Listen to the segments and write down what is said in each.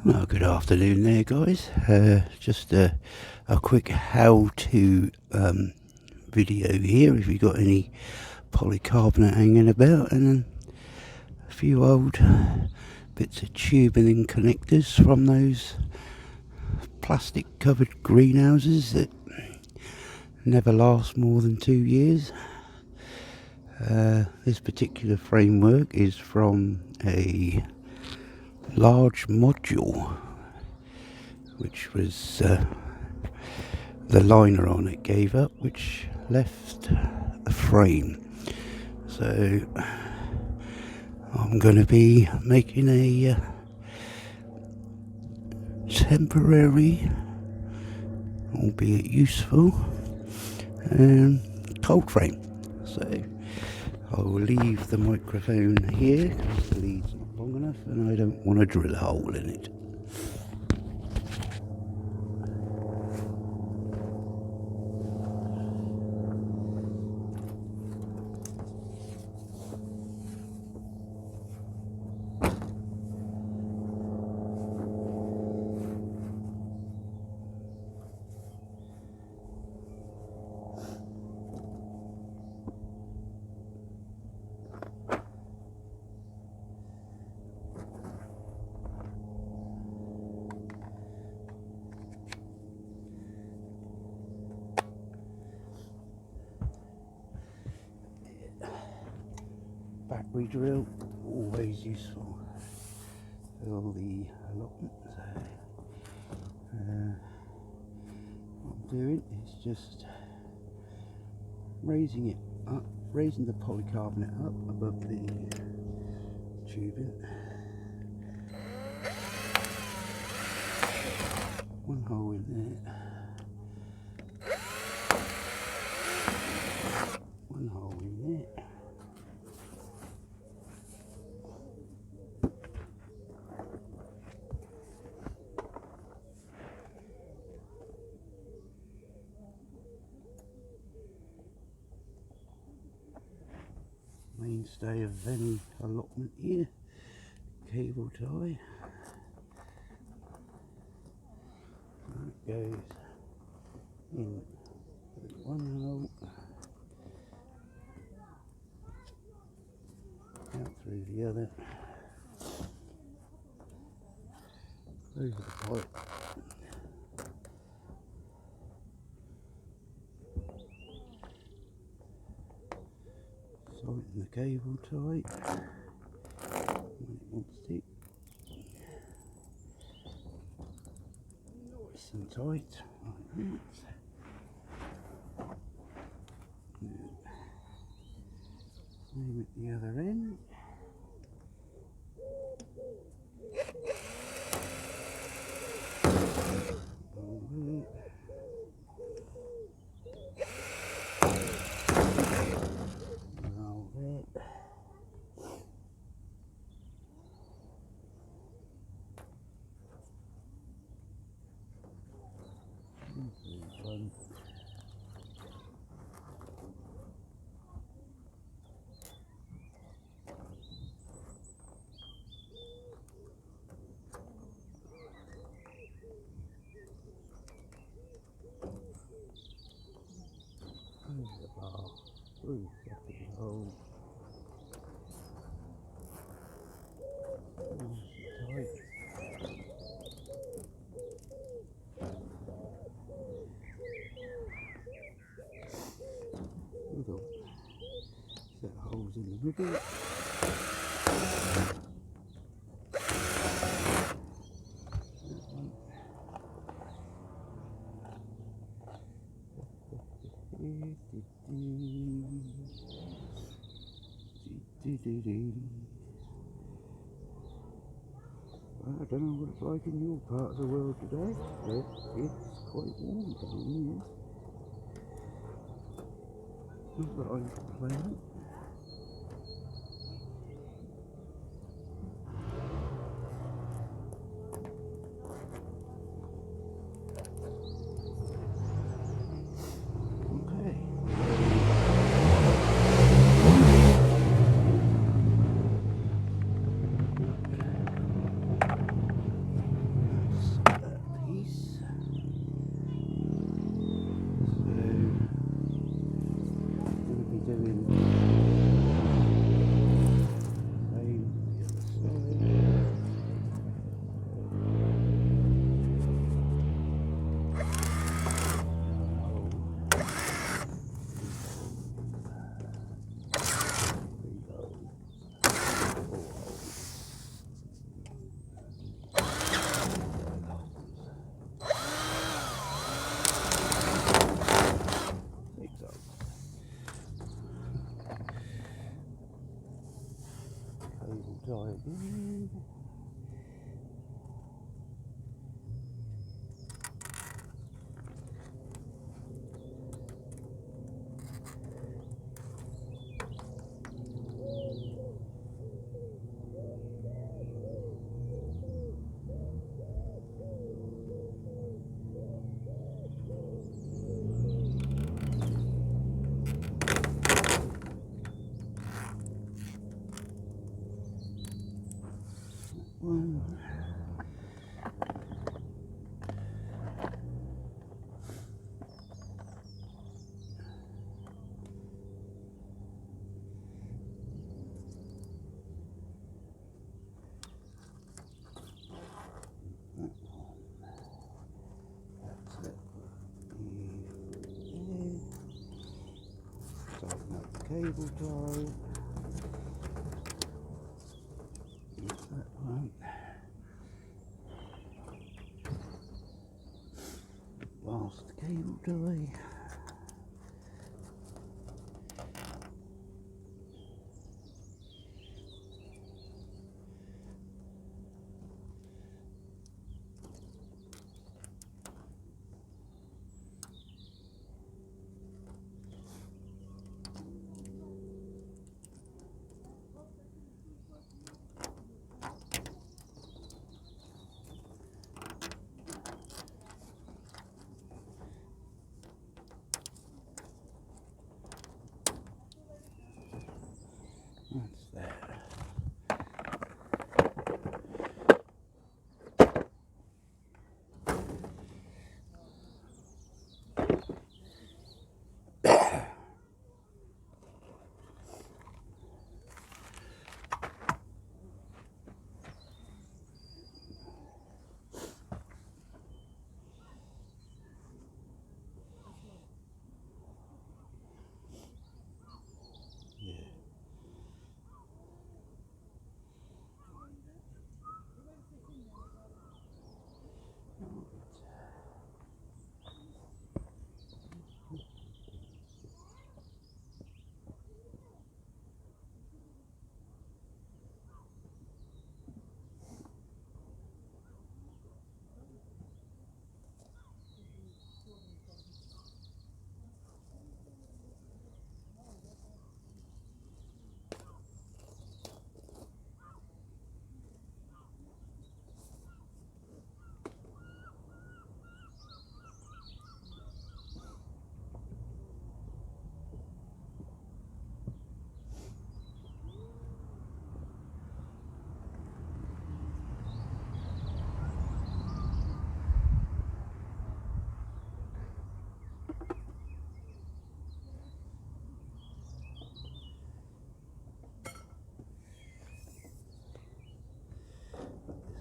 Well, good afternoon there, guys. Just a quick how-to video here. If you've got any polycarbonate hanging about and a few old bits of tubing and connectors from those plastic-covered greenhouses that never last more than 2 years. This particular framework is from a large module, which was the liner on it gave up, which left a frame. So I'm going to be making a temporary, albeit useful, cold frame. So I will leave the microphone here because the lead's not long enough and I don't want to drill a hole in it. Battery drill, always useful. Fill the allotment. What I'm doing is just raising it up, raising the polycarbonate up above the tubing. One hole in there. One hole in there. Mainstay of any allotment here, cable tie. That goes in one hole, out through the other, close the pipe. Tighten the cable tight when it wants it. Nice and tight like that. Same at the other end. Set holes in the middle. I don't know what it's like in your part of the world today, but it's quite warm down here. Not that I'm complaining. Cable tie again. One. Tighten up the cable tie. That's that one. Last cable tie. That's that.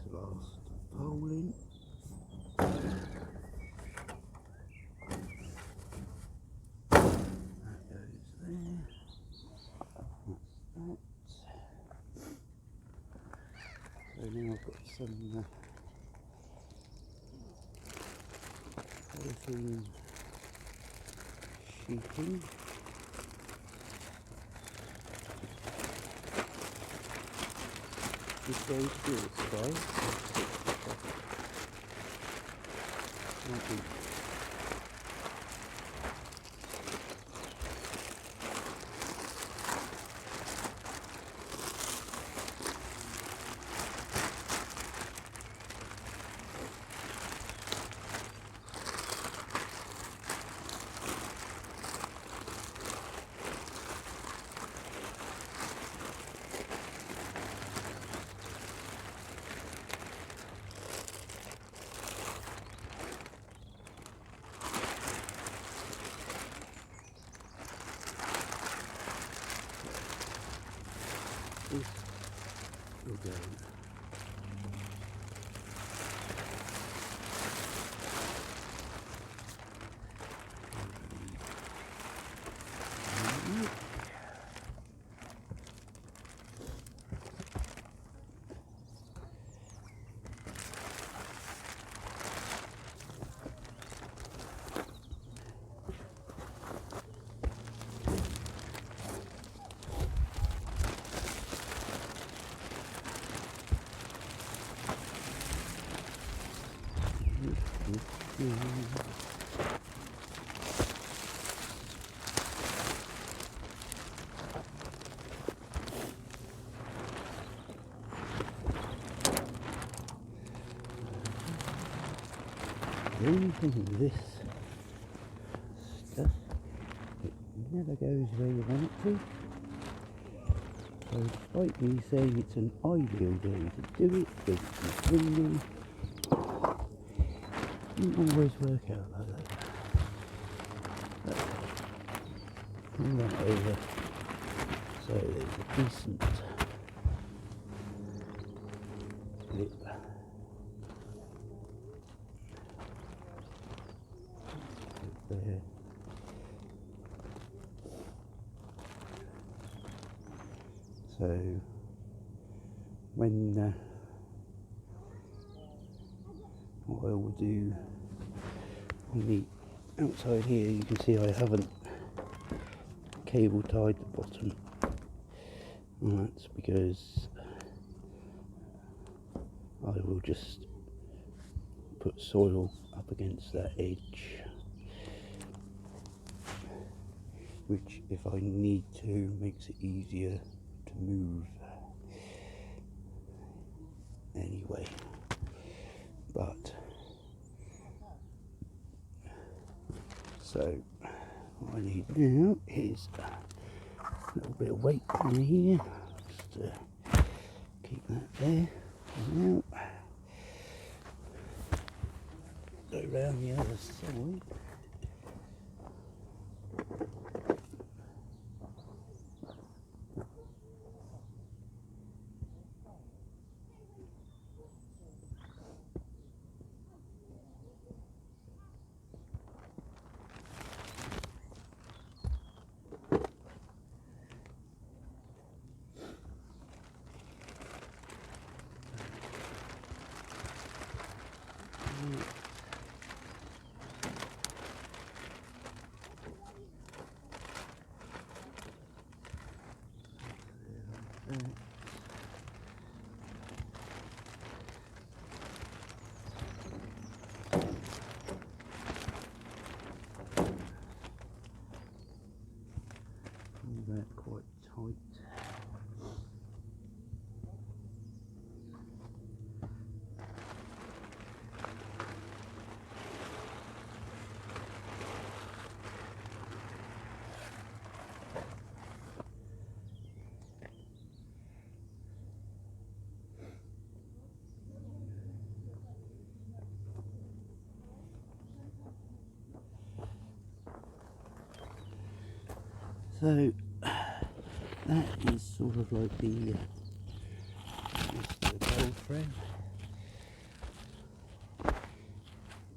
Last pole in. That goes there. That's that. So now I've got some polythene sheeting. Just going to do it today. Thank you. This will go. The only thing with this stuff, it never goes where you want it to. So despite me saying it's an ideal day to do it, because it's windy, it doesn't always work out like that. But pull that over so there's a decent lip. There. So when what I will do on the outside here, you can see I haven't cable tied the bottom, and that's because I will just put soil up against that edge, which if I need to makes it easier to move anyway. But so what I need now is a little bit of weight on here, just to keep that there. Now go round the other side. That quite tight. So that is sort of like the gold frame.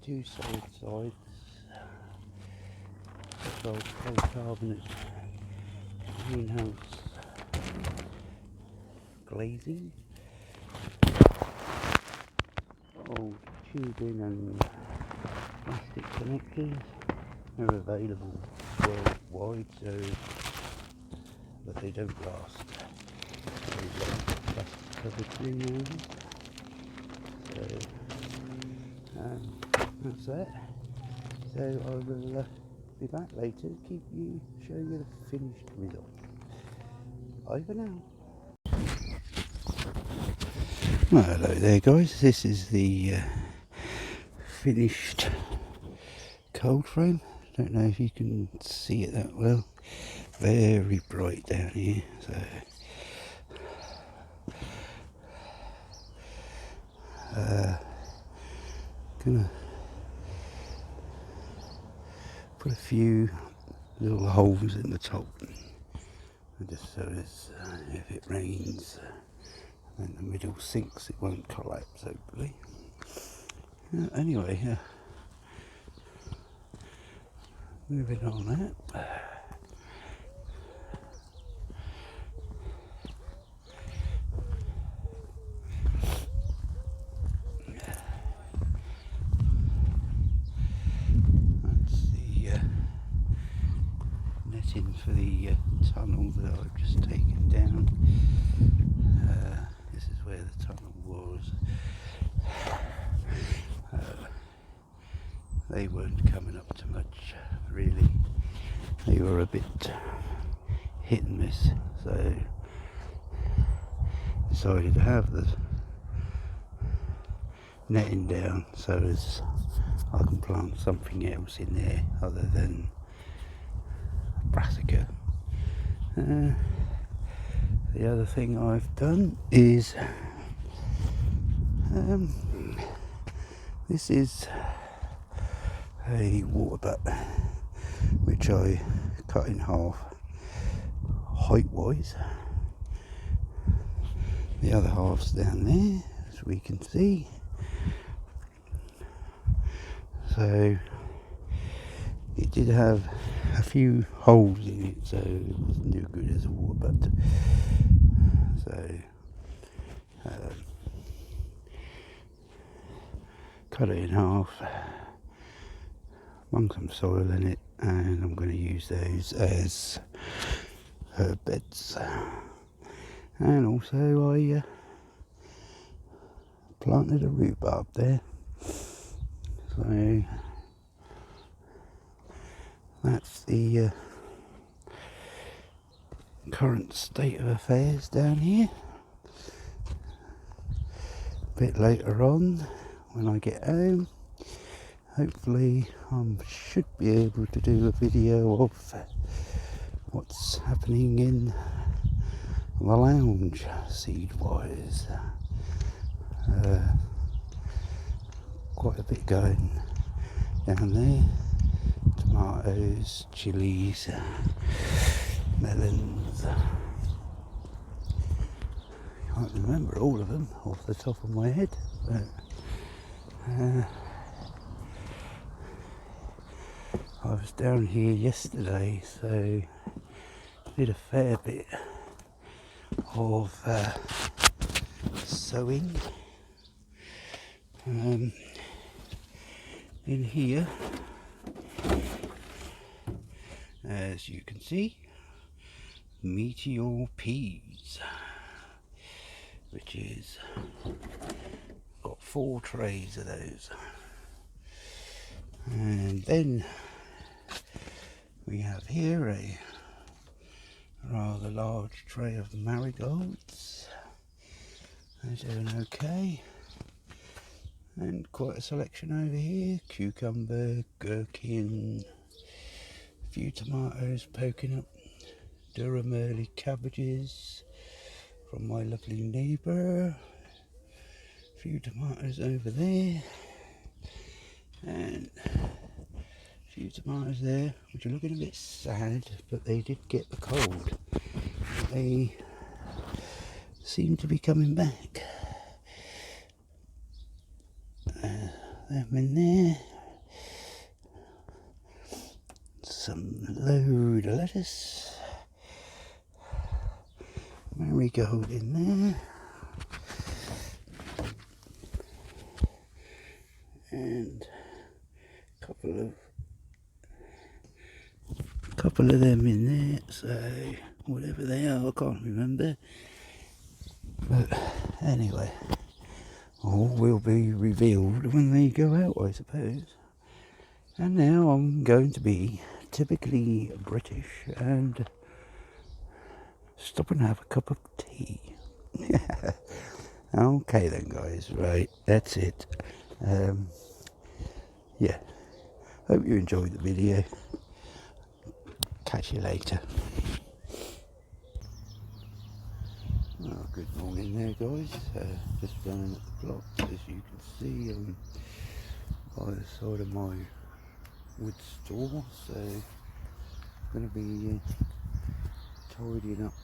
Two solid sides, gold polycarbonate greenhouse glazing, old tubing and plastic connectors. They're available worldwide, so but they don't last very long. Plastic covered greenhouses. So that's that. So I will be back later to keep you, show you the finished result. Bye for now. Well, hello there guys, this is the finished cold frame. Don't know if you can see it that well. Very bright down here, so gonna put a few little holes in the top, just so as if it rains and the middle sinks, it won't collapse, hopefully. Anyway, moving on that. For the tunnel that I've just taken down. This is where the tunnel was. they weren't coming up to much, really. They were a bit hit and miss, so decided to have the netting down so as I can plant something else in there other than brassica. The other thing I've done is this is a water butt which I cut in half height wise. The other half's down there, as we can see. So it did have a few holes in it, so it wasn't too good as a water butt. So cut it in half, bung some soil in it, and I'm going to use those as herb beds. And also I planted a rhubarb there. So that's the current state of affairs down here. A bit later on, when I get home, hopefully I should be able to do a video of what's happening in the lounge seed wise. Quite a bit going down there. Tomatoes, chilies, melons. Can't remember all of them off the top of my head, but I was down here yesterday, so did a fair bit of sowing. In here, as you can see, meteor peas, which is got 4 trays of those. And then we have here a rather large tray of marigolds. They're doing okay. And quite a selection over here: cucumber, gherkin, a few tomatoes poking up, Durham early cabbages from my lovely neighbour, a few tomatoes over there, and a few tomatoes there which are looking a bit sad, but they did get the cold. They seem to be coming back. Them in there, some load of lettuce, marigold in there, and a couple of them in there. So whatever they are, I can't remember. But anyway, all will be revealed when they go out, I suppose. And now I'm going to be typically British and stop and have a cup of tea. Okay then, guys, right, that's it. Yeah, hope you enjoyed the video. Catch you later. Oh, good morning there, guys. Just running at the clock, as you can see. I'm by the side of my wood store, so I'm going to be tidying up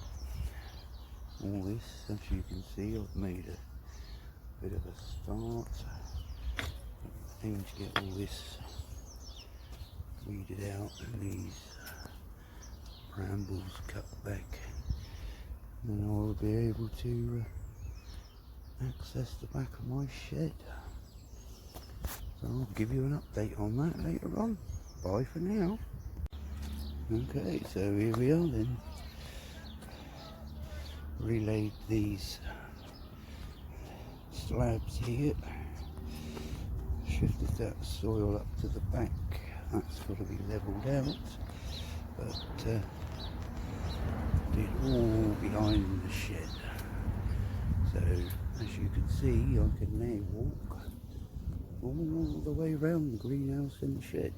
all this. As you can see, I've made a bit of a start. Aim to get all this weeded out and these brambles cut back. Then I will be able to access the back of my shed. So I'll give you an update on that later on. Bye for now. Okay, so here we are then. Relayed these slabs here. shifted that soil up to the back. That's got to be levelled out, but did all behind the shed. So as you can see, I can now walk all the way around the greenhouse and the shed.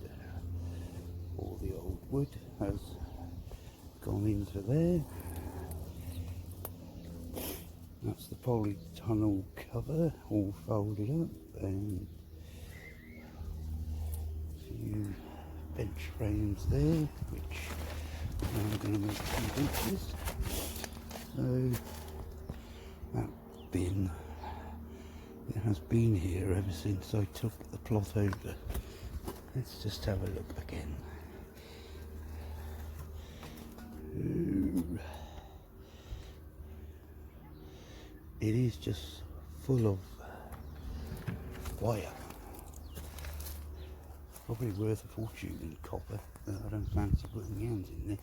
All the old wood has gone into there. That's the polytunnel cover all folded up, and a few bench frames there, which I'm going to make some benches. So that bin, it has been here ever since I took the plot over. Let's just have a look again. It is just full of wire. Probably worth a fortune in copper. I don't fancy putting my hands in there.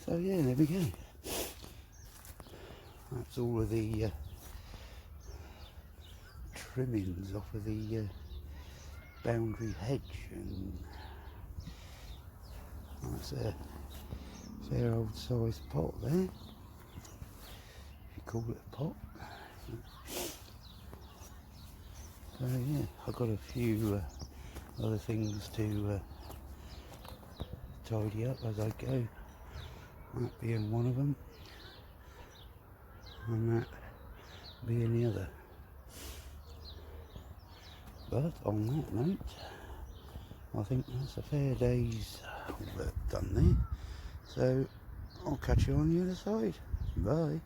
So yeah, there we go. That's all of the trimmings off of the boundary hedge, and that's a fair old sized pot there, if you call it a pot. So yeah, I've got a few other things to tidy up as I go, that being one of them, and that being the other. But on that note, I think that's a fair day's work done there. So I'll catch you on the other side. Bye.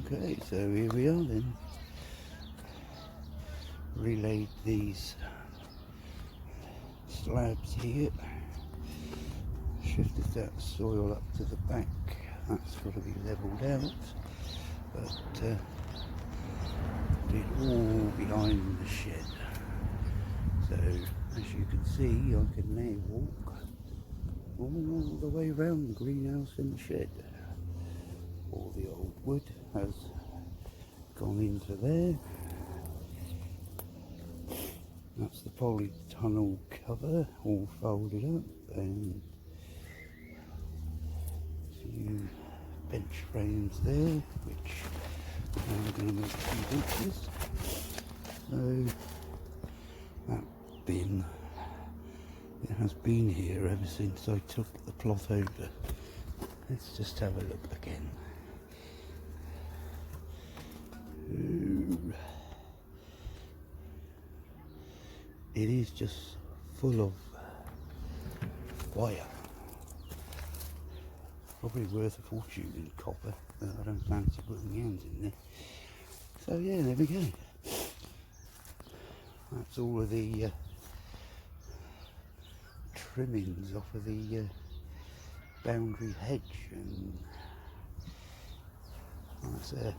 Okay, so here we are then. Relayed these slabs here. Shifted that soil up to the back. That's got to be levelled out. But did all behind the shed. So as you can see, I can now walk all the way around the greenhouse and the shed. All the old wood has gone into there. That's the polytunnel cover all folded up, and a few bench frames there, which I'm going to make some benches. So that bin, it has been here ever since I took the plot over. Let's just have a look again. It is just full of wire. Probably worth a fortune in copper. I don't fancy putting my hands in there. So yeah, there we go. That's all of the trimmings off of the boundary hedge, and that's a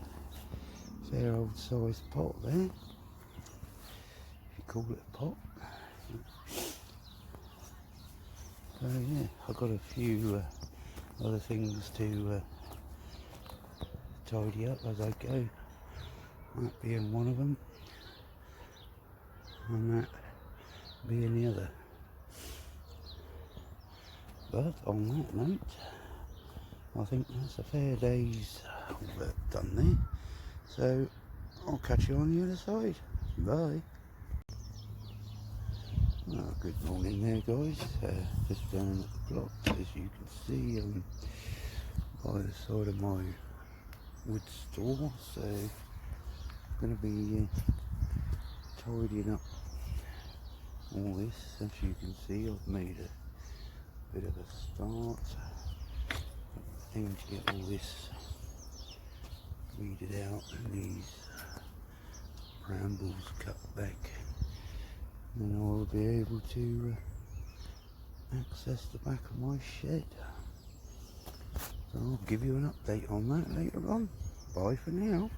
fair old sized pot there, if you call it a pot. So yeah, I've got a few other things to tidy up as I go, that being one of them, and that being the other. But on that note, I think that's a fair day's work done there. So I'll catch you on the other side. Bye. Well, good morning there, guys. Just down at the plot, as you can see, by the side of my wood store. So I'm going to be tidying up all this. As you can see, I've made a bit of a start. Aim to get all this weeded out and these brambles cut back, and then I'll be able to access the back of my shed. So I'll give you an update on that later on. Bye for now.